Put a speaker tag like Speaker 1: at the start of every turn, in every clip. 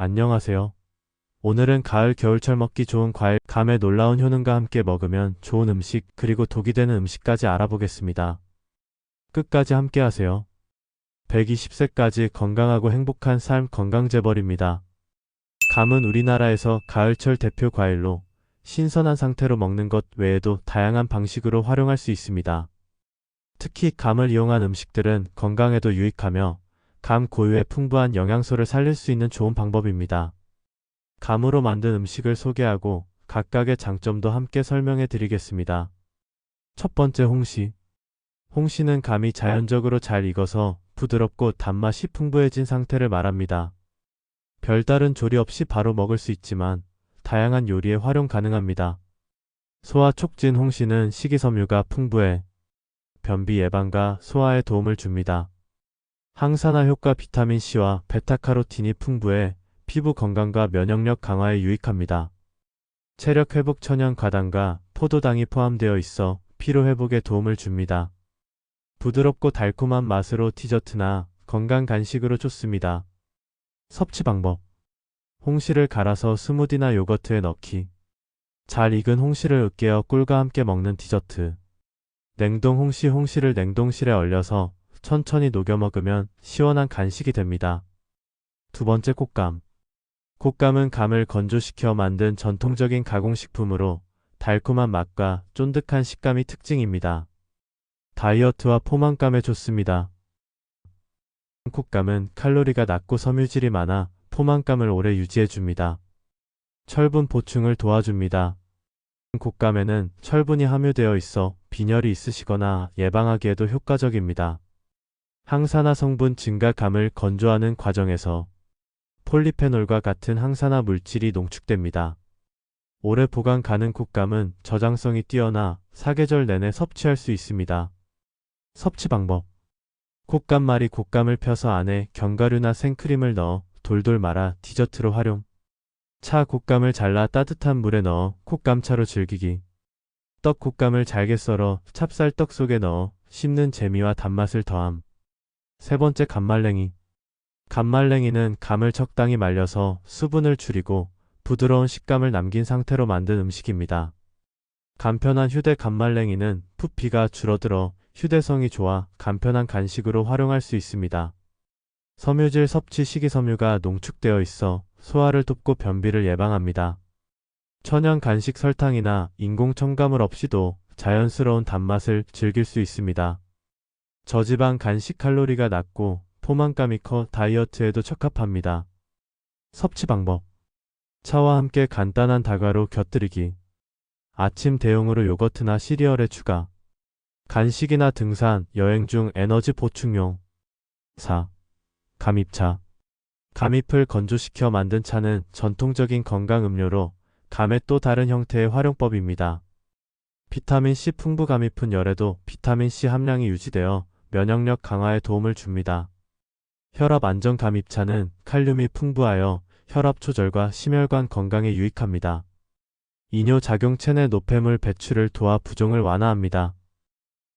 Speaker 1: 안녕하세요. 오늘은 가을 겨울철 먹기 좋은 과일, 감의 놀라운 효능과 함께 먹으면 좋은 음식, 그리고 독이 되는 음식까지 알아보겠습니다. 끝까지 함께 하세요. 120세까지 건강하고 행복한 삶 건강재벌입니다. 감은 우리나라에서 가을철 대표 과일로 신선한 상태로 먹는 것 외에도 다양한 방식으로 활용할 수 있습니다. 특히 감을 이용한 음식들은 건강에도 유익하며 감 고유의 풍부한 영양소를 살릴 수 있는 좋은 방법입니다. 감으로 만든 음식을 소개하고 각각의 장점도 함께 설명해 드리겠습니다. 첫 번째 홍시. 홍시는 감이 자연적으로 잘 익어서 부드럽고 단맛이 풍부해진 상태를 말합니다. 별다른 조리 없이 바로 먹을 수 있지만 다양한 요리에 활용 가능합니다. 소화 촉진 홍시는 식이섬유가 풍부해 변비 예방과 소화에 도움을 줍니다. 항산화 효과 비타민C와 베타카로틴이 풍부해 피부 건강과 면역력 강화에 유익합니다. 체력 회복 천연 과당과 포도당이 포함되어 있어 피로 회복에 도움을 줍니다. 부드럽고 달콤한 맛으로 디저트나 건강 간식으로 좋습니다. 섭취 방법. 홍시를 갈아서 스무디나 요거트에 넣기. 잘 익은 홍시를 으깨어 꿀과 함께 먹는 디저트. 냉동 홍시. 홍시를 냉동실에 얼려서 천천히 녹여 먹으면 시원한 간식이 됩니다. 두 번째 곶감. 곶감은 감을 건조시켜 만든 전통적인 가공식품으로 달콤한 맛과 쫀득한 식감이 특징입니다. 다이어트와 포만감에 좋습니다. 곶감은 칼로리가 낮고 섬유질이 많아 포만감을 오래 유지해줍니다. 철분 보충을 도와줍니다. 곶감에는 철분이 함유되어 있어 빈혈이 있으시거나 예방하기에도 효과적입니다. 항산화 성분 증가. 감을 건조하는 과정에서 폴리페놀과 같은 항산화 물질이 농축됩니다. 오래 보관 가능. 곶감은 저장성이 뛰어나 사계절 내내 섭취할 수 있습니다. 섭취 방법. 곶감말이. 곶감을 펴서 안에 견과류나 생크림을 넣어 돌돌 말아 디저트로 활용. 차. 곶감을 잘라 따뜻한 물에 넣어 곶감차로 즐기기. 떡. 곶감을 잘게 썰어 찹쌀떡 속에 넣어 씹는 재미와 단맛을 더함. 세 번째 감말랭이. 감말랭이는 감을 적당히 말려서 수분을 줄이고 부드러운 식감을 남긴 상태로 만든 음식입니다. 간편한 휴대. 감말랭이는 부피가 줄어들어 휴대성이 좋아 간편한 간식으로 활용할 수 있습니다. 섬유질 섭취. 식이섬유가 농축되어 있어 소화를 돕고 변비를 예방합니다. 천연 간식. 설탕이나 인공 첨가물 없이도 자연스러운 단맛을 즐길 수 있습니다. 저지방 간식. 칼로리가 낮고 포만감이 커 다이어트에도 적합합니다. 섭취 방법. 차와 함께 간단한 다과로 곁들이기. 아침 대용으로 요거트나 시리얼에 추가. 간식이나 등산, 여행 중 에너지 보충용. 4. 감잎차. 감잎을 건조시켜 만든 차는 전통적인 건강 음료로 감의 또 다른 형태의 활용법입니다. 비타민C 풍부. 감잎은 열에도 비타민C 함량이 유지되어 면역력 강화에 도움을 줍니다. 혈압 안정. 감잎차는 칼륨이 풍부하여 혈압 조절과 심혈관 건강에 유익합니다. 이뇨 작용. 체내 노폐물 배출을 도와 부종을 완화합니다.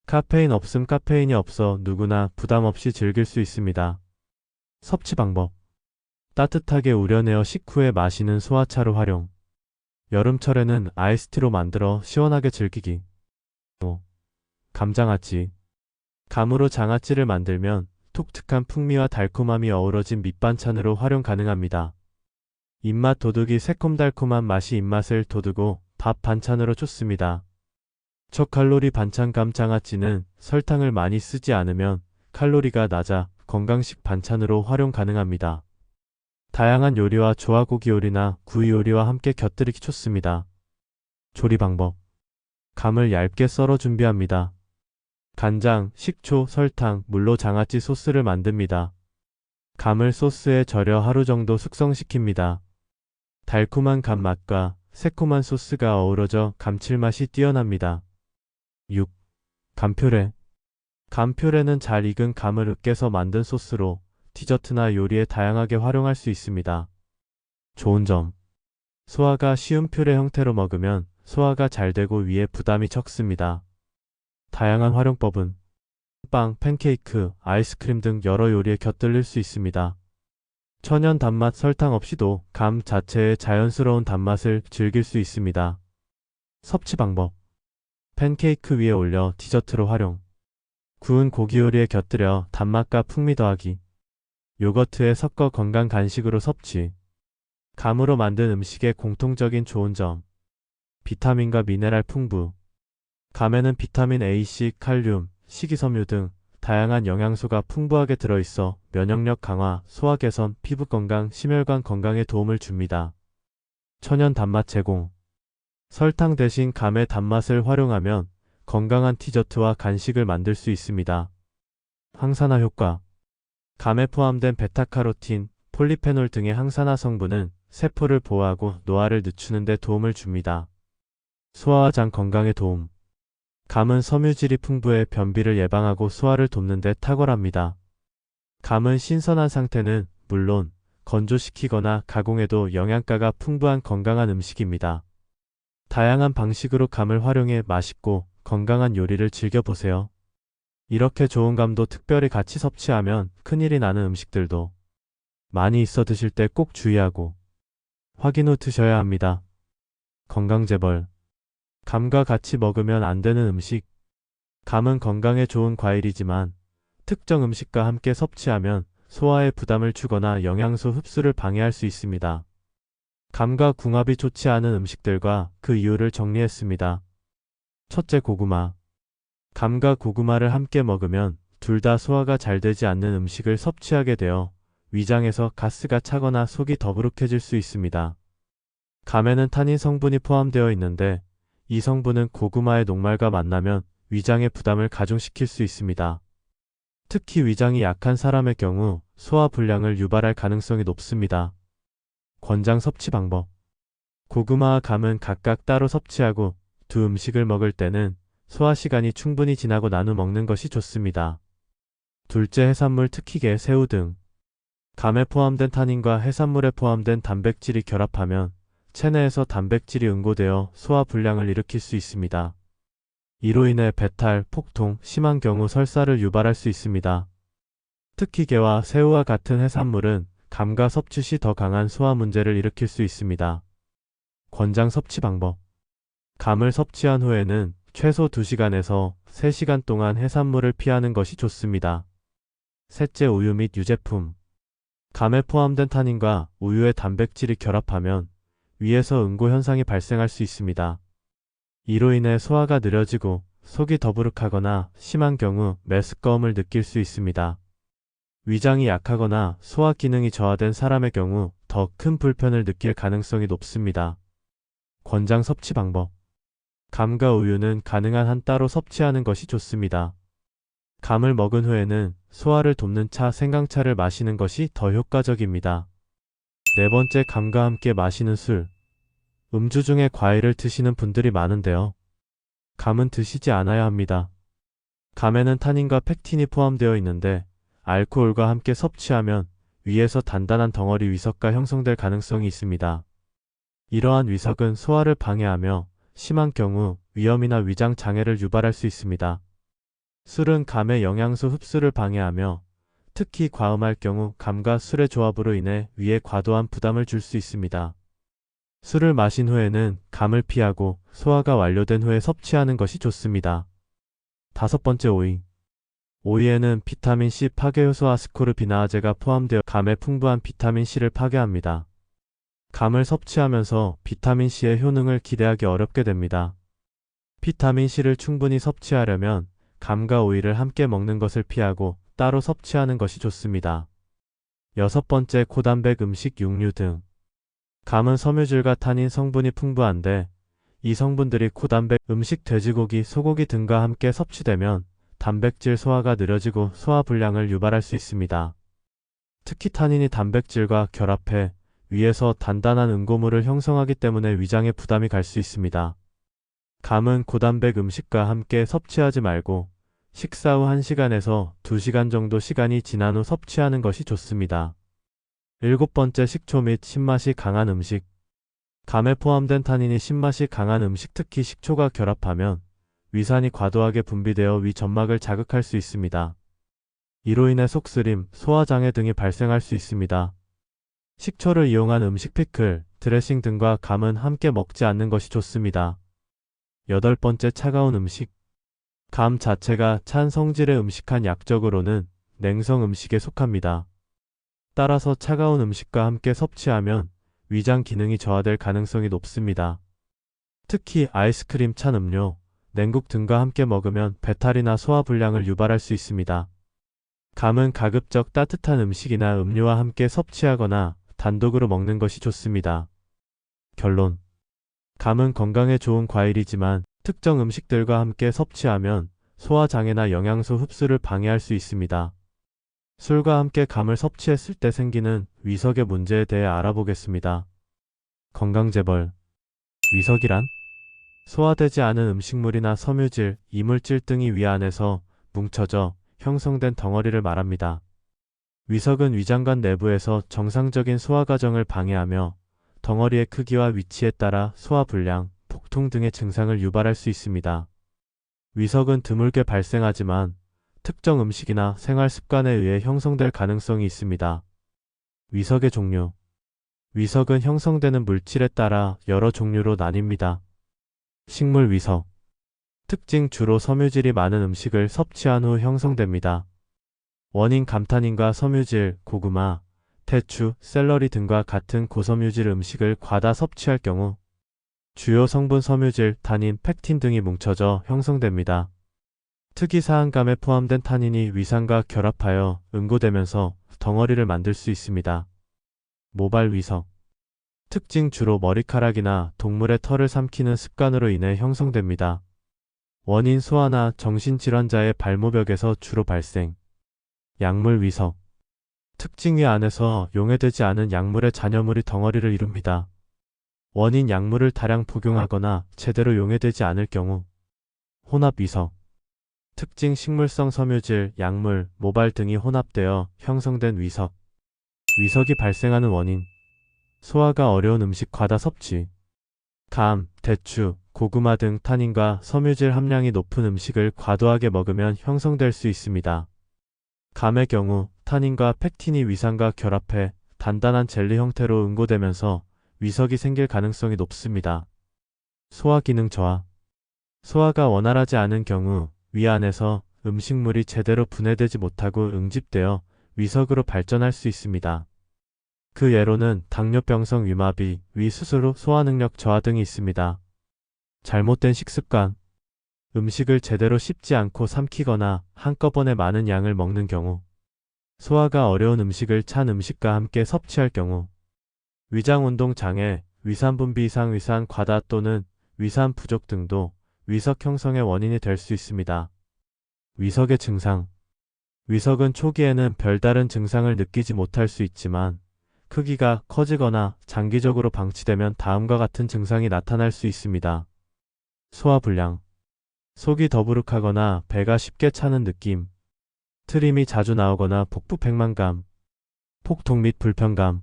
Speaker 1: 카페인 없음. 카페인이 없어 누구나 부담 없이 즐길 수 있습니다. 섭취 방법. 따뜻하게 우려내어 식후에 마시는 소화차로 활용. 여름철에는 아이스티로 만들어 시원하게 즐기기. 5. 감장아찌. 감으로 장아찌를 만들면 독특한 풍미와 달콤함이 어우러진 밑반찬으로 활용 가능합니다. 입맛 도둑이. 새콤달콤한 맛이 입맛을 돋우고 밥 반찬으로 좋습니다. 저칼로리 반찬. 감장아찌는 설탕을 많이 쓰지 않으면 칼로리가 낮아 건강식 반찬으로 활용 가능합니다. 다양한 요리와 조화고기 요리나 구이 요리와 함께 곁들이기 좋습니다. 조리 방법. 감을 얇게 썰어 준비합니다. 간장, 식초, 설탕, 물로 장아찌 소스를 만듭니다. 감을 소스에 절여 하루 정도 숙성시킵니다. 달콤한 감 맛과 새콤한 소스가 어우러져 감칠맛이 뛰어납니다. 6. 감퓨레. 감퓨레는 잘 익은 감을 으깨서 만든 소스로 디저트나 요리에 다양하게 활용할 수 있습니다. 좋은 점. 소화가 쉬운. 퓨레 형태로 먹으면 소화가 잘 되고 위에 부담이 적습니다. 다양한 활용법은 빵, 팬케이크, 아이스크림 등 여러 요리에 곁들일 수 있습니다. 천연 단맛 설탕 없이도 감 자체의 자연스러운 단맛을 즐길 수 있습니다. 섭취 방법. 팬케이크 위에 올려 디저트로 활용. 구운 고기 요리에 곁들여 단맛과 풍미 더하기. 요거트에 섞어 건강 간식으로 섭취. 감으로 만든 음식의 공통적인 좋은 점. 비타민과 미네랄 풍부. 감에는 비타민 A, C, 칼륨, 식이섬유 등 다양한 영양소가 풍부하게 들어있어 면역력 강화, 소화 개선, 피부 건강, 심혈관 건강에 도움을 줍니다. 천연 단맛 제공. 설탕 대신 감의 단맛을 활용하면 건강한 디저트와 간식을 만들 수 있습니다. 항산화 효과. 감에 포함된 베타카로틴, 폴리페놀 등의 항산화 성분은 세포를 보호하고 노화를 늦추는 데 도움을 줍니다. 소화와 장 건강에 도움. 감은 섬유질이 풍부해 변비를 예방하고 소화를 돕는 데 탁월합니다. 감은 신선한 상태는 물론 건조시키거나 가공해도 영양가가 풍부한 건강한 음식입니다. 다양한 방식으로 감을 활용해 맛있고 건강한 요리를 즐겨보세요. 이렇게 좋은 감도 특별히 같이 섭취하면 큰일이 나는 음식들도 많이 있어 드실 때 꼭 주의하고 확인 후 드셔야 합니다. 건강재벌. 감과 같이 먹으면 안 되는 음식. 감은 건강에 좋은 과일이지만 특정 음식과 함께 섭취하면 소화에 부담을 주거나 영양소 흡수를 방해할 수 있습니다. 감과 궁합이 좋지 않은 음식들과 그 이유를 정리했습니다. 첫째, 고구마. 감과 고구마를 함께 먹으면 둘 다 소화가 잘 되지 않는 음식을 섭취하게 되어 위장에서 가스가 차거나 속이 더부룩해질 수 있습니다. 감에는 타닌 성분이 포함되어 있는데 이 성분은 고구마의 녹말과 만나면 위장의 부담을 가중시킬 수 있습니다. 특히 위장이 약한 사람의 경우 소화 불량을 유발할 가능성이 높습니다. 권장 섭취 방법. 고구마와 감은 각각 따로 섭취하고 두 음식을 먹을 때는 소화 시간이 충분히 지나고 나눠 먹는 것이 좋습니다. 둘째, 해산물 특히 게, 새우 등. 감에 포함된 타닌과 해산물에 포함된 단백질이 결합하면 체내에서 단백질이 응고되어 소화 불량을 일으킬 수 있습니다. 이로 인해 배탈, 폭통, 심한 경우 설사를 유발할 수 있습니다. 특히 게와 새우와 같은 해산물은 감과 섭취 시 더 강한 소화 문제를 일으킬 수 있습니다. 권장 섭취 방법. 감을 섭취한 후에는 최소 2시간에서 3시간 동안 해산물을 피하는 것이 좋습니다. 셋째, 우유 및 유제품. 감에 포함된 타닌과 우유의 단백질이 결합하면 위에서 응고 현상이 발생할 수 있습니다. 이로 인해 소화가 느려지고 속이 더부룩하거나 심한 경우 메스꺼움을 느낄 수 있습니다. 위장이 약하거나 소화 기능이 저하된 사람의 경우 더 큰 불편을 느낄 가능성이 높습니다. 권장 섭취 방법. 감과 우유는 가능한 한 따로 섭취하는 것이 좋습니다. 감을 먹은 후에는 소화를 돕는 차, 생강차를 마시는 것이 더 효과적입니다. 네 번째, 감과 함께 마시는 술. 음주 중에 과일을 드시는 분들이 많은데요. 감은 드시지 않아야 합니다. 감에는 타닌과 펙틴이 포함되어 있는데 알코올과 함께 섭취하면 위에서 단단한 덩어리 위석가 형성될 가능성이 있습니다. 이러한 위석은 소화를 방해하며 심한 경우 위염이나 위장 장애를 유발할 수 있습니다. 술은 감의 영양소 흡수를 방해하며 특히 과음할 경우 감과 술의 조합으로 인해 위에 과도한 부담을 줄 수 있습니다. 술을 마신 후에는 감을 피하고 소화가 완료된 후에 섭취하는 것이 좋습니다. 다섯 번째, 오이. 오이에는 비타민C 파괴효소 아스코르비나아제가 포함되어 감의 풍부한 비타민C를 파괴합니다. 감을 섭취하면서 비타민C의 효능을 기대하기 어렵게 됩니다. 비타민C를 충분히 섭취하려면 감과 오이를 함께 먹는 것을 피하고 따로 섭취하는 것이 좋습니다. 여섯 번째, 고단백 음식, 육류 등. 감은 섬유질과 타닌 성분이 풍부한데 이 성분들이 고단백 음식, 돼지고기, 소고기 등과 함께 섭취되면 단백질 소화가 느려지고 소화 불량을 유발할 수 있습니다. 특히 타닌이 단백질과 결합해 위에서 단단한 응고물을 형성하기 때문에 위장에 부담이 갈 수 있습니다. 감은 고단백 음식과 함께 섭취하지 말고 식사 후 1시간에서 2시간 정도 시간이 지난 후 섭취하는 것이 좋습니다. 일곱 번째, 식초 및 신맛이 강한 음식. 감에 포함된 타닌이 신맛이 강한 음식, 특히 식초가 결합하면 위산이 과도하게 분비되어 위 점막을 자극할 수 있습니다. 이로 인해 속쓰림, 소화장애 등이 발생할 수 있습니다. 식초를 이용한 음식 피클, 드레싱 등과 감은 함께 먹지 않는 것이 좋습니다. 8번째, 차가운 음식. 감 자체가 찬 성질의 음식한 약적으로는 냉성 음식에 속합니다. 따라서 차가운 음식과 함께 섭취하면 위장 기능이 저하될 가능성이 높습니다. 특히 아이스크림, 찬 음료, 냉국 등과 함께 먹으면 배탈이나 소화불량을 유발할 수 있습니다. 감은 가급적 따뜻한 음식이나 음료와 함께 섭취하거나 단독으로 먹는 것이 좋습니다. 결론. 감은 건강에 좋은 과일이지만 특정 음식들과 함께 섭취하면 소화장애나 영양소 흡수를 방해할 수 있습니다. 술과 함께 감을 섭취했을 때 생기는 위석의 문제에 대해 알아보겠습니다. 건강재벌. 위석이란? 소화되지 않은 음식물이나 섬유질, 이물질 등이 위 안에서 뭉쳐져 형성된 덩어리를 말합니다. 위석은 위장관 내부에서 정상적인 소화 과정을 방해하며 덩어리의 크기와 위치에 따라 소화불량, 복통 등의 증상을 유발할 수 있습니다. 위석은 드물게 발생하지만 특정 음식이나 생활 습관에 의해 형성될 가능성이 있습니다. 위석의 종류. 위석은 형성되는 물질에 따라 여러 종류로 나뉩니다. 식물 위석. 특징, 주로 섬유질이 많은 음식을 섭취한 후 형성됩니다. 원인, 감탄닌과 섬유질, 고구마, 대추, 샐러리 등과 같은 고섬유질 음식을 과다 섭취할 경우 주요 성분 섬유질, 타닌, 팩틴 등이 뭉쳐져 형성됩니다. 특이사항감에 포함된 타닌이 위산과 결합하여 응고되면서 덩어리를 만들 수 있습니다. 모발 위석. 특징, 주로 머리카락이나 동물의 털을 삼키는 습관으로 인해 형성됩니다. 원인, 소아나 정신질환자의 발모벽에서 주로 발생. 약물 위석. 특징, 위 안에서 용해되지 않은 약물의 잔여물이 덩어리를 이룹니다. 원인, 약물을 다량 복용하거나 제대로 용해되지 않을 경우. 혼합 위석. 특징, 식물성 섬유질, 약물, 모발 등이 혼합되어 형성된 위석. 위석이 발생하는 원인. 소화가 어려운 음식 과다 섭취. 감, 대추, 고구마 등 타닌과 섬유질 함량이 높은 음식을 과도하게 먹으면 형성될 수 있습니다. 감의 경우 타닌과 팩틴이 위산과 결합해 단단한 젤리 형태로 응고되면서 위석이 생길 가능성이 높습니다. 소화 기능 저하. 소화가 원활하지 않은 경우 위 안에서 음식물이 제대로 분해되지 못하고 응집되어 위석으로 발전할 수 있습니다. 그 예로는 당뇨병성 위마비, 위수술 후 소화능력 저하 등이 있습니다. 잘못된 식습관. 음식을 제대로 씹지 않고 삼키거나 한꺼번에 많은 양을 먹는 경우. 소화가 어려운 음식을 찬 음식과 함께 섭취할 경우. 위장운동 장애, 위산분비 이상, 위산 과다 또는 위산 부족 등도 위석 형성의 원인이 될 수 있습니다. 위석의 증상. 위석은 초기에는 별다른 증상을 느끼지 못할 수 있지만 크기가 커지거나 장기적으로 방치되면 다음과 같은 증상이 나타날 수 있습니다. 소화불량. 속이 더부룩하거나 배가 쉽게 차는 느낌. 트림이 자주 나오거나 복부 백만감. 폭통 및 불편감.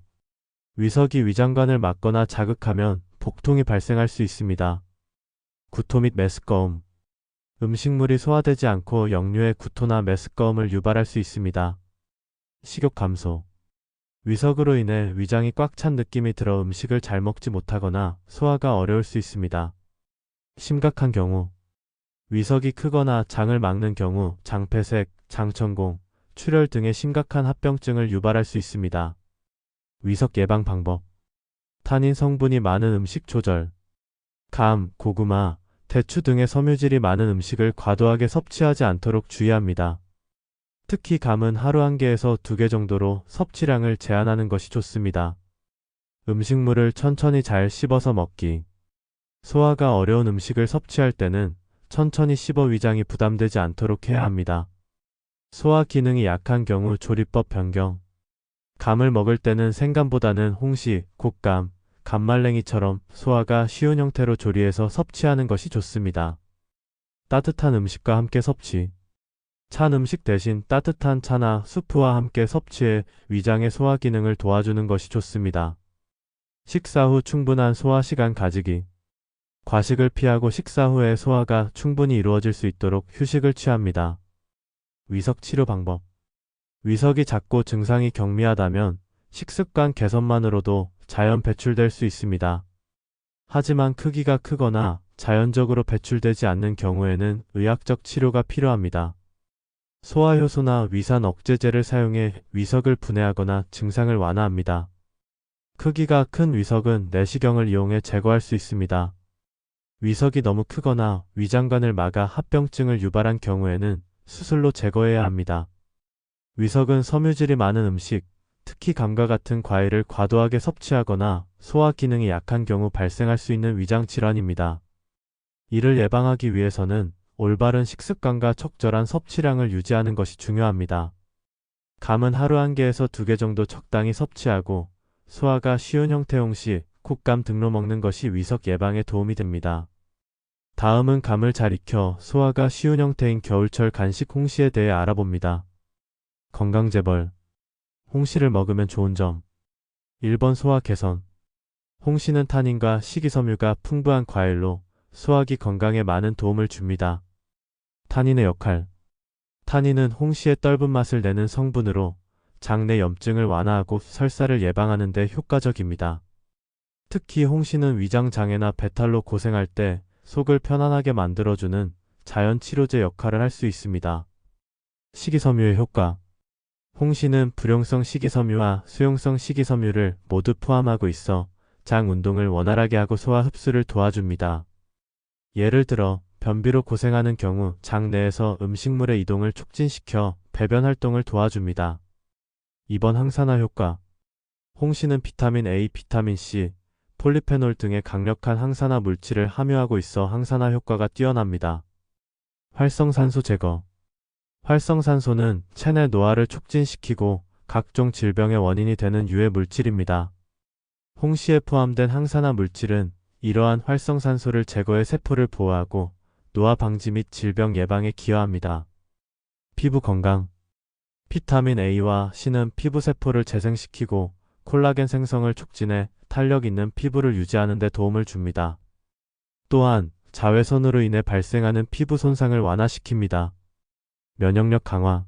Speaker 1: 위석이 위장관을 막거나 자극하면 복통이 발생할 수 있습니다. 구토 및 메스꺼움. 음식물이 소화되지 않고 역류의 구토나 메스꺼움을 유발할 수 있습니다. 식욕 감소. 위석으로 인해 위장이 꽉 찬 느낌이 들어 음식을 잘 먹지 못하거나 소화가 어려울 수 있습니다. 심각한 경우. 위석이 크거나 장을 막는 경우 장폐색, 장천공, 출혈 등의 심각한 합병증을 유발할 수 있습니다. 위석 예방 방법. 타닌 성분이 많은 음식 조절. 감, 고구마, 대추 등의 섬유질이 많은 음식을 과도하게 섭취하지 않도록 주의합니다. 특히 감은 하루 1개에서 2개 정도로 섭취량을 제한하는 것이 좋습니다. 음식물을 천천히 잘 씹어서 먹기. 소화가 어려운 음식을 섭취할 때는 천천히 씹어 위장이 부담되지 않도록 해야 합니다. 소화 기능이 약한 경우 조리법 변경. 감을 먹을 때는 생감보다는 홍시, 곶감, 감말랭이처럼 소화가 쉬운 형태로 조리해서 섭취하는 것이 좋습니다. 따뜻한 음식과 함께 섭취. 찬 음식 대신 따뜻한 차나 수프와 함께 섭취해 위장의 소화 기능을 도와주는 것이 좋습니다. 식사 후 충분한 소화 시간 가지기. 과식을 피하고 식사 후에 소화가 충분히 이루어질 수 있도록 휴식을 취합니다. 위석 치료 방법. 위석이 작고 증상이 경미하다면 식습관 개선만으로도 자연 배출될 수 있습니다. 하지만 크기가 크거나 자연적으로 배출되지 않는 경우에는 의학적 치료가 필요합니다. 소화효소나 위산 억제제를 사용해 위석을 분해하거나 증상을 완화합니다. 크기가 큰 위석은 내시경을 이용해 제거할 수 있습니다. 위석이 너무 크거나 위장관을 막아 합병증을 유발한 경우에는 수술로 제거해야 합니다. 위석은 섬유질이 많은 음식, 특히 감과 같은 과일을 과도하게 섭취하거나 소화 기능이 약한 경우 발생할 수 있는 위장 질환입니다. 이를 예방하기 위해서는 올바른 식습관과 적절한 섭취량을 유지하는 것이 중요합니다. 감은 하루 1개에서 2개 정도 적당히 섭취하고 소화가 쉬운 형태 홍시, 콧감 등로 먹는 것이 위석 예방에 도움이 됩니다. 다음은 감을 잘 익혀 소화가 쉬운 형태인 겨울철 간식 홍시에 대해 알아봅니다. 건강재벌. 홍시를 먹으면 좋은 점. 1번 소화 개선. 홍시는 타닌과 식이섬유가 풍부한 과일로 소화기 건강에 많은 도움을 줍니다. 타닌의 역할. 타닌은 홍시의 떫은 맛을 내는 성분으로 장내 염증을 완화하고 설사를 예방하는 데 효과적입니다. 특히 홍시는 위장장애나 배탈로 고생할 때 속을 편안하게 만들어주는 자연 치료제 역할을 할 수 있습니다. 식이섬유의 효과. 홍시는 불용성 식이섬유와 수용성 식이섬유를 모두 포함하고 있어 장 운동을 원활하게 하고 소화 흡수를 도와줍니다. 예를 들어 변비로 고생하는 경우 장 내에서 음식물의 이동을 촉진시켜 배변 활동을 도와줍니다. 2번 항산화 효과. 홍시는 비타민 A, 비타민 C, 폴리페놀 등의 강력한 항산화 물질을 함유하고 있어 항산화 효과가 뛰어납니다. 활성산소 제거. 활성산소는 체내 노화를 촉진시키고 각종 질병의 원인이 되는 유해 물질입니다. 홍시에 포함된 항산화 물질은 이러한 활성산소를 제거해 세포를 보호하고 노화 방지 및 질병 예방에 기여합니다. 피부 건강. 비타민 A와 C는 피부 세포를 재생시키고 콜라겐 생성을 촉진해 탄력 있는 피부를 유지하는 데 도움을 줍니다. 또한 자외선으로 인해 발생하는 피부 손상을 완화시킵니다. 면역력 강화.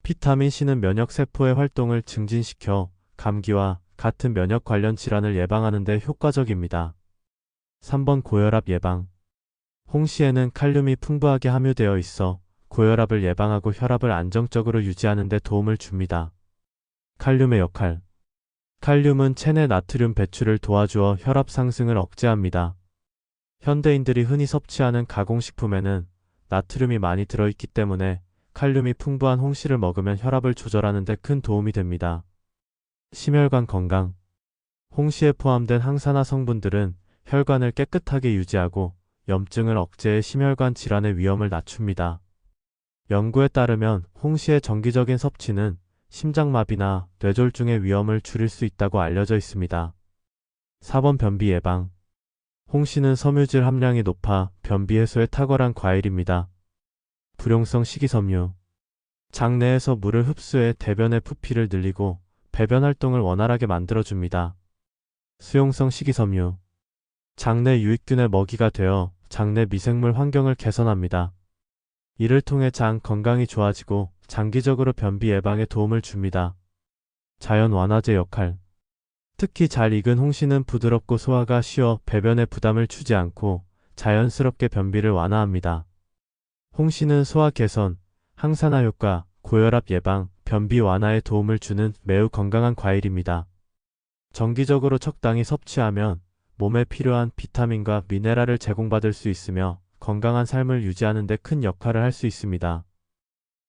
Speaker 1: 비타민 C는 면역 세포의 활동을 증진시켜 감기와 같은 면역 관련 질환을 예방하는 데 효과적입니다. 3번 고혈압 예방. 홍시에는 칼륨이 풍부하게 함유되어 있어 고혈압을 예방하고 혈압을 안정적으로 유지하는 데 도움을 줍니다. 칼륨의 역할. 칼륨은 체내 나트륨 배출을 도와주어 혈압 상승을 억제합니다. 현대인들이 흔히 섭취하는 가공식품에는 나트륨이 많이 들어있기 때문에 칼륨이 풍부한 홍시를 먹으면 혈압을 조절하는 데 큰 도움이 됩니다. 심혈관 건강. 홍시에 포함된 항산화 성분들은 혈관을 깨끗하게 유지하고 염증을 억제해 심혈관 질환의 위험을 낮춥니다. 연구에 따르면 홍시의 정기적인 섭취는 심장마비나 뇌졸중의 위험을 줄일 수 있다고 알려져 있습니다. 4번 변비 예방. 홍시는 섬유질 함량이 높아 변비 해소에 탁월한 과일입니다. 불용성 식이섬유. 장내에서 물을 흡수해 대변의 부피를 늘리고 배변 활동을 원활하게 만들어줍니다. 수용성 식이섬유. 장내 유익균의 먹이가 되어 장내 미생물 환경을 개선합니다. 이를 통해 장 건강이 좋아지고 장기적으로 변비 예방에 도움을 줍니다. 자연 완화제 역할. 특히 잘 익은 홍시는 부드럽고 소화가 쉬워 배변에 부담을 주지 않고 자연스럽게 변비를 완화합니다. 홍시는 소화 개선, 항산화 효과, 고혈압 예방, 변비 완화에 도움을 주는 매우 건강한 과일입니다. 정기적으로 적당히 섭취하면 몸에 필요한 비타민과 미네랄을 제공받을 수 있으며 건강한 삶을 유지하는 데 큰 역할을 할 수 있습니다.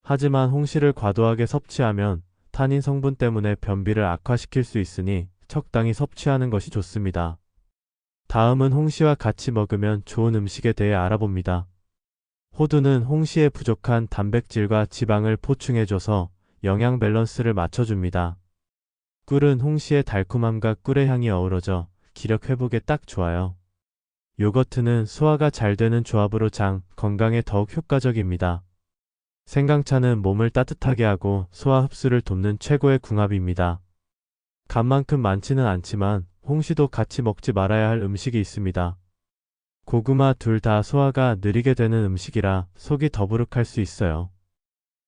Speaker 1: 하지만 홍시를 과도하게 섭취하면 타닌 성분 때문에 변비를 악화시킬 수 있으니 적당히 섭취하는 것이 좋습니다. 다음은 홍시와 같이 먹으면 좋은 음식에 대해 알아봅니다. 호두는 홍시에 부족한 단백질과 지방을 보충해줘서 영양 밸런스를 맞춰줍니다. 꿀은 홍시의 달콤함과 꿀의 향이 어우러져 기력 회복에 딱 좋아요. 요거트는 소화가 잘 되는 조합으로 장 건강에 더욱 효과적입니다. 생강차는 몸을 따뜻하게 하고 소화 흡수를 돕는 최고의 궁합입니다. 간만큼 많지는 않지만 홍시도 같이 먹지 말아야 할 음식이 있습니다. 고구마 둘 다 소화가 느리게 되는 음식이라 속이 더부룩할 수 있어요.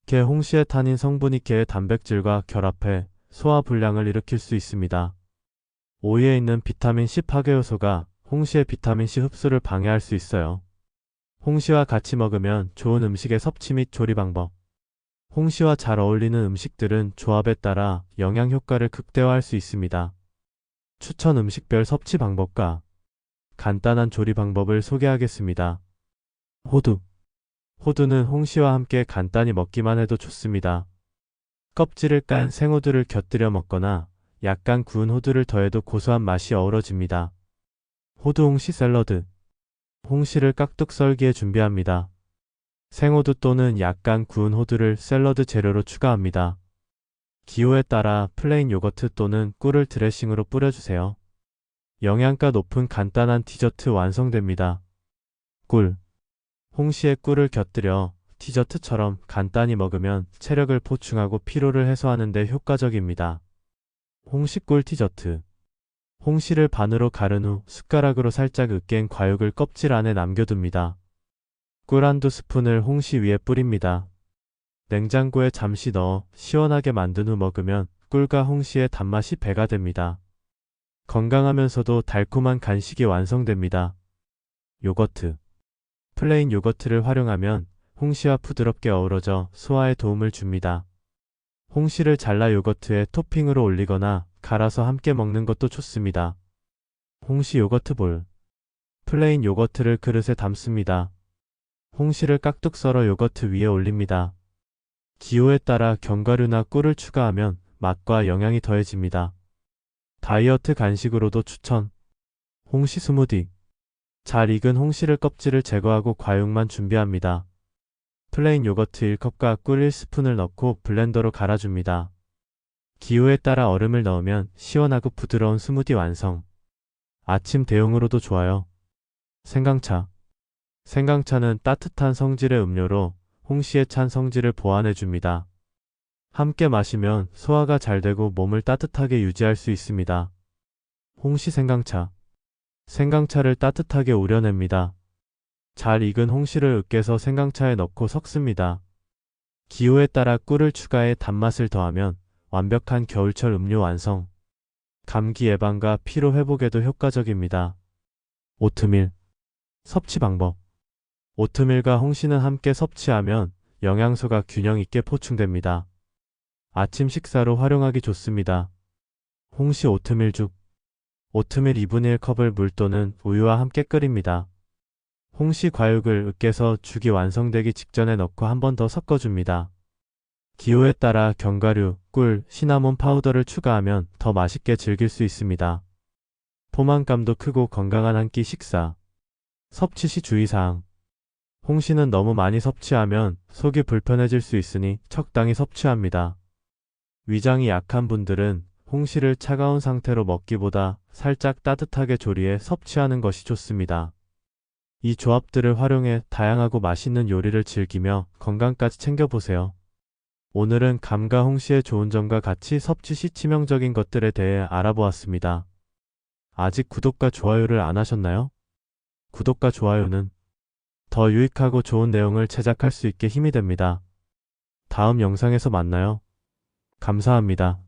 Speaker 1: 게 홍시의 타닌 성분이 게의 단백질과 결합해 소화불량을 일으킬 수 있습니다. 오이에 있는 비타민C 파괴요소가 홍시의 비타민C 흡수를 방해할 수 있어요. 홍시와 같이 먹으면 좋은 음식의 섭취 및 조리 방법. 홍시와 잘 어울리는 음식들은 조합에 따라 영양 효과를 극대화할 수 있습니다. 추천 음식별 섭취 방법과 간단한 조리 방법을 소개하겠습니다. 호두. 호두는 홍시와 함께 간단히 먹기만 해도 좋습니다. 껍질을 깐 생호두를 곁들여 먹거나 약간 구운 호두를 더해도 고소한 맛이 어우러집니다. 호두 홍시 샐러드. 홍시를 깍둑 썰기에 준비합니다. 생호두 또는 약간 구운 호두를 샐러드 재료로 추가합니다. 기호에 따라 플레인 요거트 또는 꿀을 드레싱으로 뿌려주세요. 영양가 높은 간단한 디저트 완성됩니다. 꿀. 홍시에 꿀을 곁들여 디저트처럼 간단히 먹으면 체력을 보충하고 피로를 해소하는 데 효과적입니다. 홍시꿀 디저트. 홍시를 반으로 가른 후 숟가락으로 살짝 으깬 과육을 껍질 안에 남겨둡니다. 꿀 한두 스푼을 홍시 위에 뿌립니다. 냉장고에 잠시 넣어 시원하게 만든 후 먹으면 꿀과 홍시의 단맛이 배가 됩니다. 건강하면서도 달콤한 간식이 완성됩니다. 요거트. 플레인 요거트를 활용하면 홍시와 부드럽게 어우러져 소화에 도움을 줍니다. 홍시를 잘라 요거트에 토핑으로 올리거나 갈아서 함께 먹는 것도 좋습니다. 홍시 요거트 볼. 플레인 요거트를 그릇에 담습니다. 홍시를 깍둑 썰어 요거트 위에 올립니다. 기호에 따라 견과류나 꿀을 추가하면 맛과 영양이 더해집니다. 다이어트 간식으로도 추천. 홍시 스무디. 잘 익은 홍시를 껍질을 제거하고 과육만 준비합니다. 플레인 요거트 1컵과 꿀 1스푼을 넣고 블렌더로 갈아줍니다. 기호에 따라 얼음을 넣으면 시원하고 부드러운 스무디 완성. 아침 대용으로도 좋아요. 생강차. 생강차는 따뜻한 성질의 음료로 홍시의 찬 성질을 보완해줍니다. 함께 마시면 소화가 잘 되고 몸을 따뜻하게 유지할 수 있습니다. 홍시 생강차. 생강차를 따뜻하게 우려냅니다. 잘 익은 홍시를 으깨서 생강차에 넣고 섞습니다. 기호에 따라 꿀을 추가해 단맛을 더하면 완벽한 겨울철 음료 완성. 감기 예방과 피로 회복에도 효과적입니다. 오트밀. 섭취 방법. 오트밀과 홍시는 함께 섭취하면 영양소가 균형 있게 보충됩니다. 아침 식사로 활용하기 좋습니다. 홍시 오트밀죽. 오트밀 2분의 1컵을 물 또는 우유와 함께 끓입니다. 홍시 과육을 으깨서 죽이 완성되기 직전에 넣고 한 번 더 섞어줍니다. 기호에 따라 견과류, 꿀, 시나몬 파우더를 추가하면 더 맛있게 즐길 수 있습니다. 포만감도 크고 건강한 한 끼 식사. 섭취 시 주의사항. 홍시는 너무 많이 섭취하면 속이 불편해질 수 있으니 적당히 섭취합니다. 위장이 약한 분들은 홍시를 차가운 상태로 먹기보다 살짝 따뜻하게 조리해 섭취하는 것이 좋습니다. 이 조합들을 활용해 다양하고 맛있는 요리를 즐기며 건강까지 챙겨보세요. 오늘은 감과 홍시의 좋은 점과 같이 섭취 시 치명적인 것들에 대해 알아보았습니다. 아직 구독과 좋아요를 안 하셨나요? 구독과 좋아요는 더 유익하고 좋은 내용을 제작할 수 있게 힘이 됩니다. 다음 영상에서 만나요. 감사합니다.